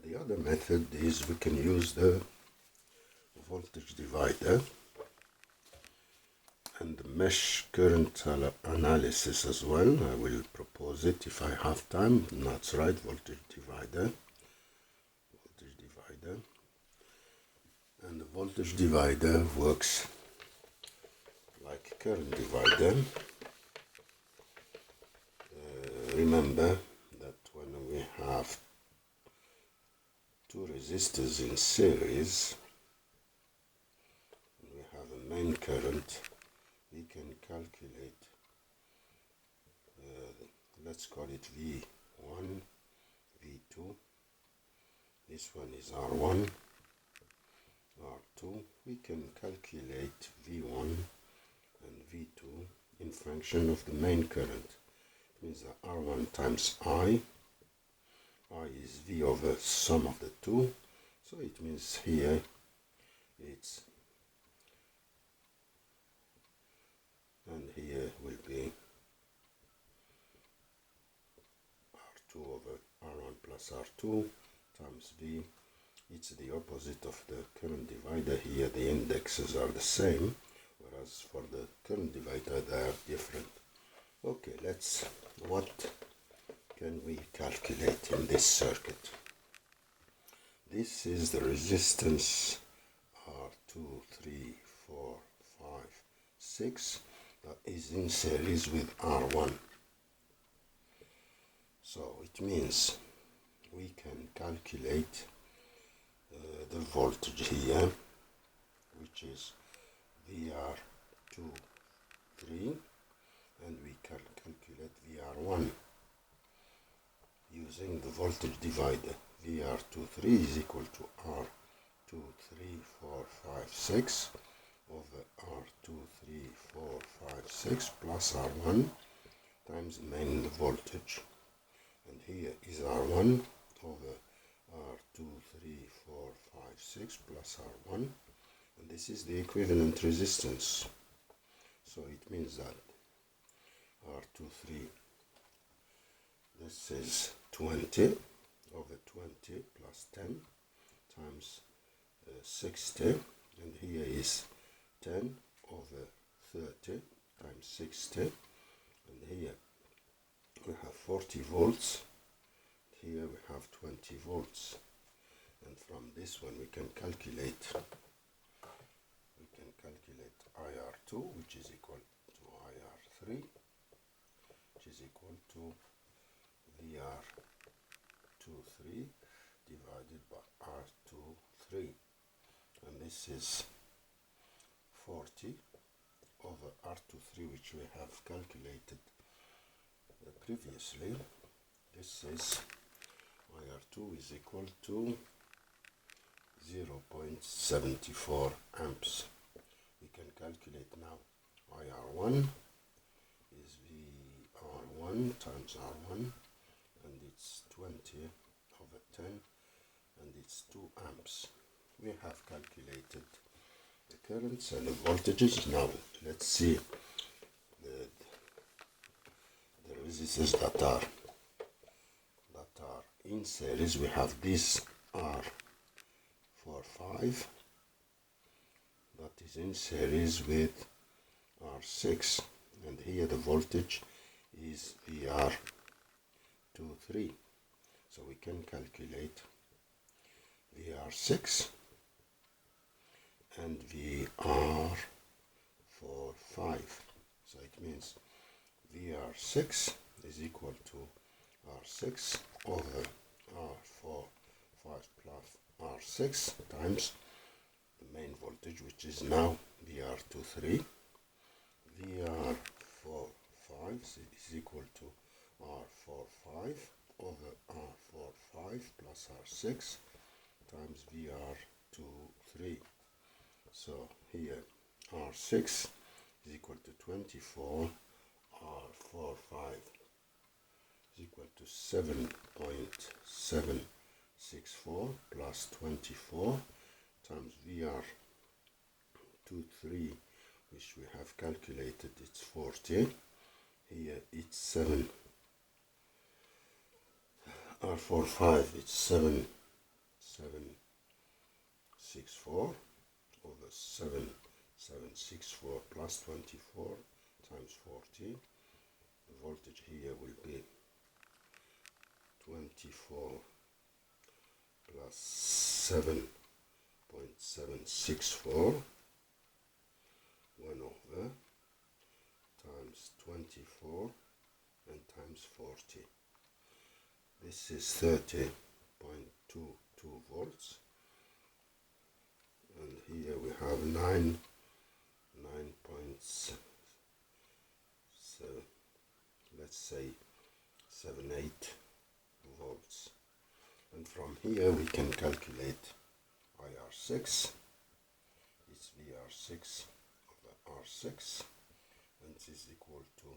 The other method is we can use the voltage divider and the mesh current analysis as well. I will propose it if I have time. That's right, voltage divider. And the voltage divider works like current divider. Remember that when we have two resistors in series, and we have a main current, we can calculate, let's call it V1, V2, this one is R1, R2, we can calculate V1 and V2 in function of the main current. It means that R1 times I is V over sum of the two, so it means here it's, and here will be R2 over R1 plus R2 times V. It's the opposite of the current divider. Here the indexes are the same, whereas for the current divider they are different. Okay, what can we calculate in this circuit? This is the resistance R2, 3, 4, 5, 6 that is in series with R1. So it means we can calculate the voltage here, which is VR2, 3, and we can calculate VR1 using the voltage divider. VR23 is equal to R2, 3, 4, 5, 6 over R2, 3, 4, 5, 6 plus R1 times main voltage. And here is R1 over R2, 3, 4, 5, 6 plus R1. And this is the equivalent resistance. So it means that R2, 3, this is 20 over 20 plus 10 times 60, and here is 10 over 30 times 60, and here we have 40 volts, here we have 20 volts, and from this one we can calculate IR2, which is equal to IR3, which is equal to VR23 divided by R23, and this is 40 over R23, which we have calculated previously. This is IR2 is equal to 0.74 amps. We can calculate now IR1 is VR1 times R1, and it's 20 over 10, and it's 2 amps. We have calculated the currents and the voltages. Now let's see the resistors that are in series. We have this R45 that is in series with R6, and here the voltage is VR23, so we can calculate VR6 and VR45. So it means VR6 is equal to R6 over R45 plus R6 times the main voltage, which is now VR23. VR45 is equal to R45 over R45 plus R6 times VR23. So here R6 is equal to 24, R45 is equal to 7.764 plus 24 times VR23, which we have calculated, it's 40. Here it's 7, R45 it's 764 over 7764 plus 24 times 40. The voltage here will be 24 plus 7.764 1 over times 24 and times 40. This is 30.22 volts, and here we have 9.7, let's say 78 volts. And from here we can calculate IR6. It's VR6 over R6, and this is equal to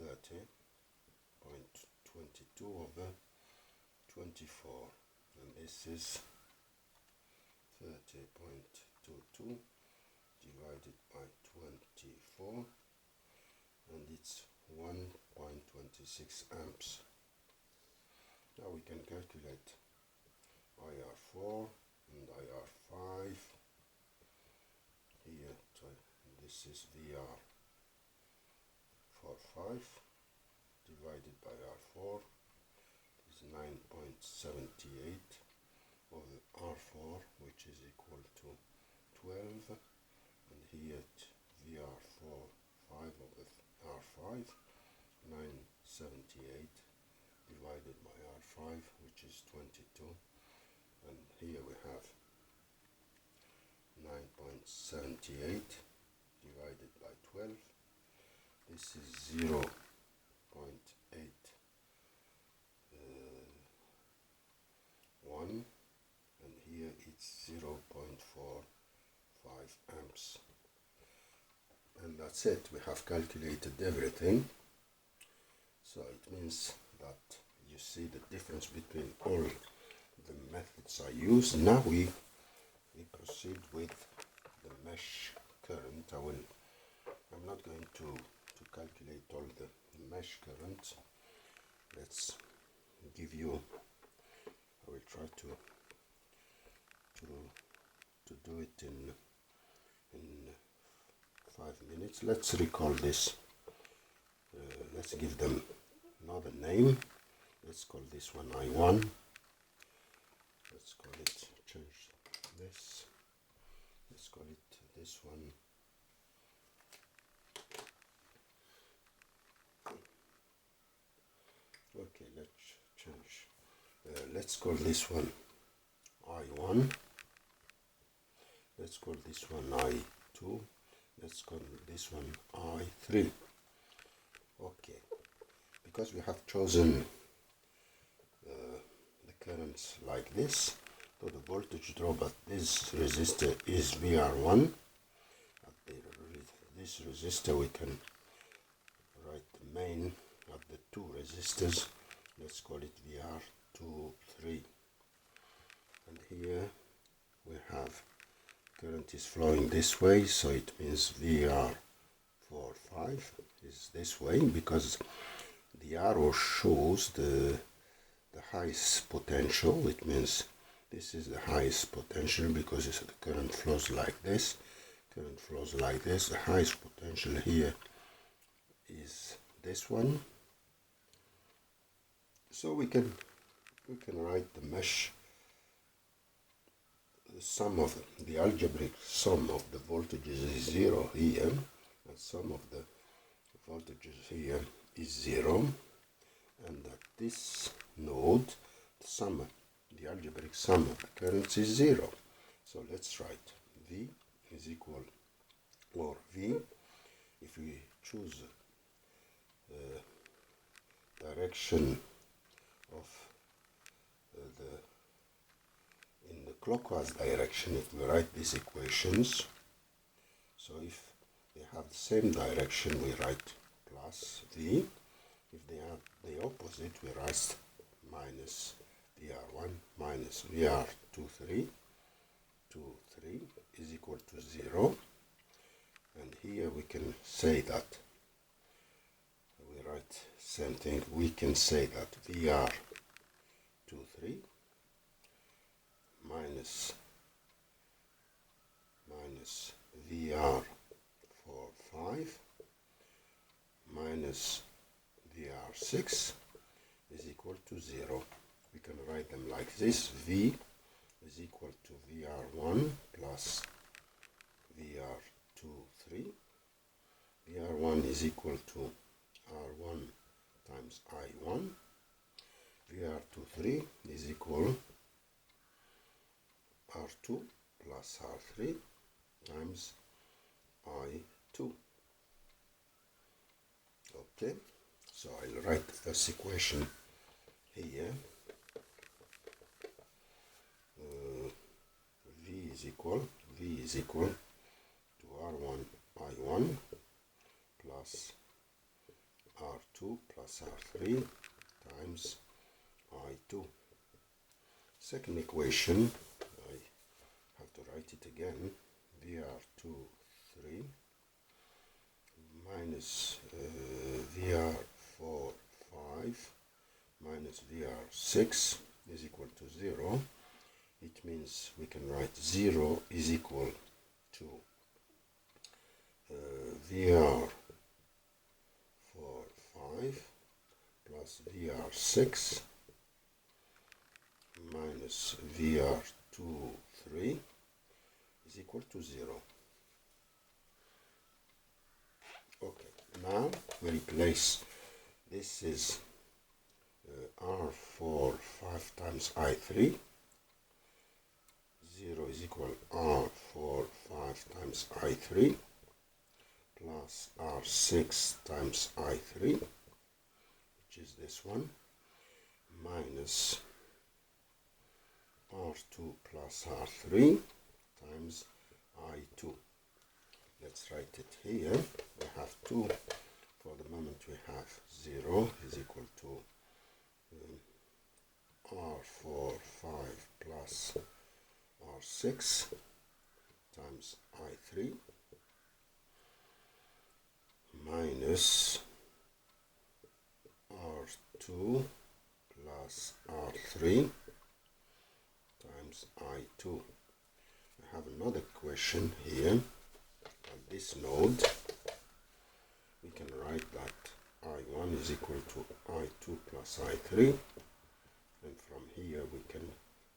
30.22 over 24, and this is 30.22 divided by 24, and it's 1.26 amps. Now we can calculate IR4 and IR5. Here, this is VR45 divided by R4 is 9.78 over R4, which is equal to 12, and here VR45 over R5, 978 divided by R5, which is 22, and here we have 9.78 divided by 12. This is 0.81, and here it's 0.45 amps. And that's it. We have calculated everything. So it means that you see the difference between all the methods I use. Now we proceed with the mesh current. I'm not going to calculate all the mesh current. Let's give you, I will try to do it in 5 minutes. Let's recall this. Let's give them another name. Let's call this one I1. Let's call it, change this. Let's call it this one okay, let's change. Let's call this one I1. Let's call this one I2. Let's call this one I3. Okay, because we have chosen the currents like this, so the voltage drop at this resistor is VR1. At this resistor we can write the main at the two resistors. Let's call it VR2, 3. And here we have current is flowing this way, so it means VR4, 5 is this way, because the arrow shows the highest potential. It means this is the highest potential because the current flows like this. Current flows like this. The highest potential here is this one. So we can write the mesh. The sum of the algebraic sum of the voltages is 0 here, and sum of the voltages here is 0, and at this node the algebraic sum of the currents is 0. So let's write V is equal, or V, if we choose direction of in the clockwise direction, if we write these equations, so if they have the same direction, we write plus V. If they have the opposite, we write minus VR1 minus VR2, 3 is equal to 0. And here we can say that, we write same thing, we can say that VR2, 3 minus VR6 is equal to 0. We can write them like this. V is equal to VR1 plus VR2, 3. VR1 is equal to R1 times I1. VR2, 3 is equal R2 plus R3 times I2. Okay, so I'll write the first equation here. V is equal to R1 I1 plus R2 plus R3 times I2. Second equation, I have to write it again. VR2, 3 minus VR4, 5 minus VR6 is equal to 0. It means we can write 0 is equal to VR4, 5 plus VR6 minus VR2, 3 is equal to 0. Okay, now we replace, this is R4, 5 times I3. 0 is equal R4, 5 times I3 plus R6 times I3, which is this one, minus R2 plus R3 times I2. Let's write it here. We have 2. For the moment we have 0 is equal to R4, 5 plus R6 times I3 minus R2 plus R3 times I2. I have another equation here. At this node, we can write that I1 is equal to I2 plus I3, and from here we can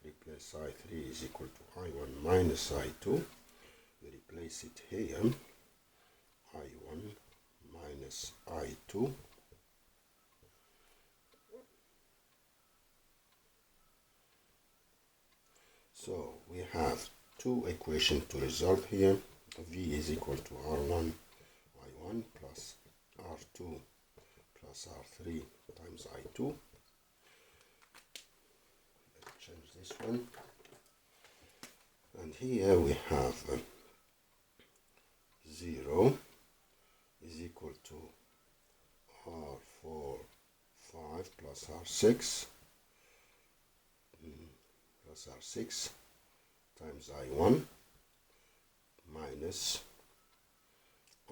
replace I3 is equal to I1 minus I2. We replace it here, I1 minus I2 so we have two equations to resolve here. V is equal to R1 I1 plus R2 plus R3 times I2. Let's change this one. And here we have 0 is equal to R4, 5 plus R6 plus R6 times I1 minus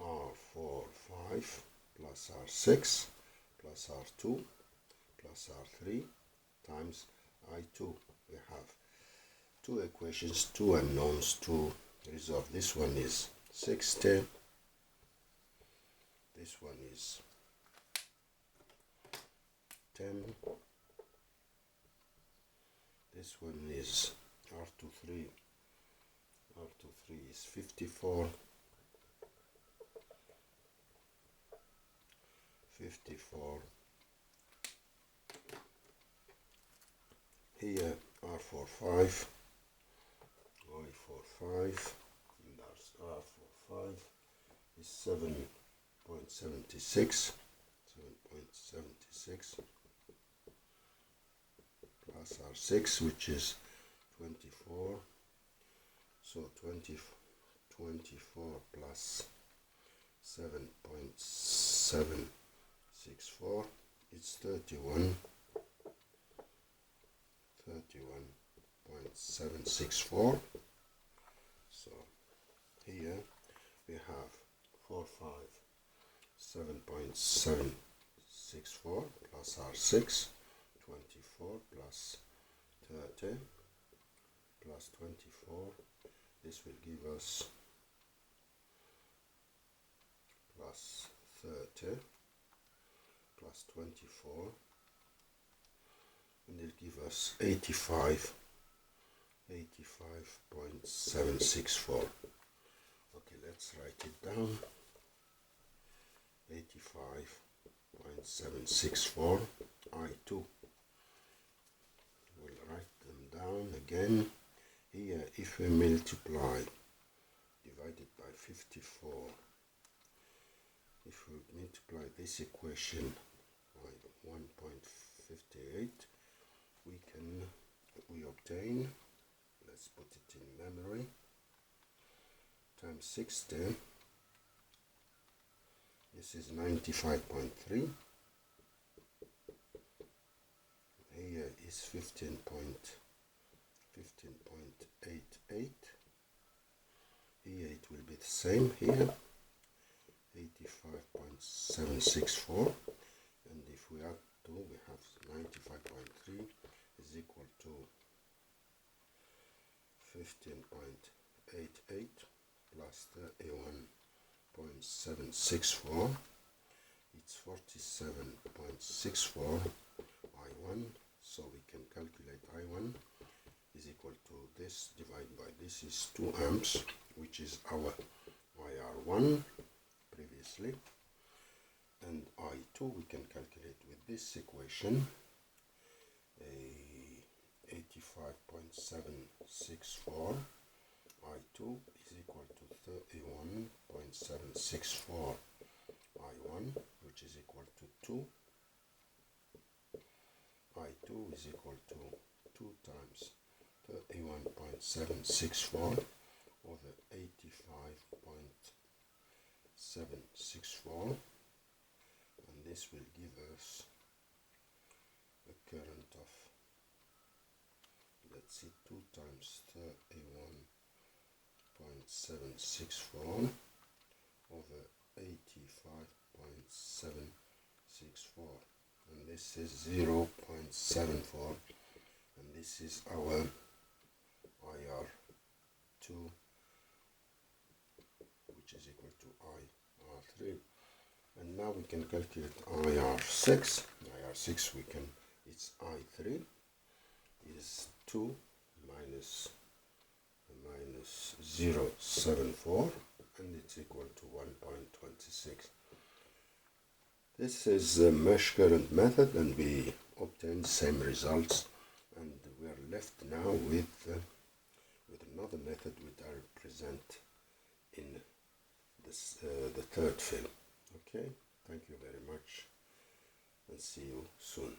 R4, 5 plus R6 plus R2 plus R3 times I2. We have two equations, two unknowns to resolve. This one is 60. This one is 10. This one is R23. R23 is 54. 54. Here R45. I45. And that's R45 is 7.76. 7.76 plus R6, which is 24. So 24 plus 7.764, it's 31.764. So here we have 7.764 plus R6, 24 plus 30 plus 24. This will give us plus 30 plus 24, and it'll give us 85.764. Okay, let's write it down. 85.764 I2. We'll write them down again. Here, if we multiply, divided by 54, if we multiply this equation by 1.58, we obtain, let's put it in memory, times 60, this is 95.3, here is 15.88, here it will be the same here, 85.764, and if we add 2, we have 95.3 is equal to 15.88 plus 31.764, it's 47.64 I1, so we can calculate I1 is equal to this divided by this is 2 amps, which is our IR1 previously, and I2 we can calculate with this equation, 85.764 I2 is equal to 31.764 I1, which is equal to 2. I2 is equal to 2 times 31.764 over 85.764, and this will give us a current of, let's see, 2 times 31.764 over 85.764, and this is 0.74, and this is our IR2, which is equal to IR3. And now we can calculate IR6. IR6 it's I3 is 2 minus 0.74, and it's equal to 1.26. This is the mesh current method, and we obtain the same results, and we are left now with another method which I'll present in this, the third film. Okay, thank you very much, and see you soon.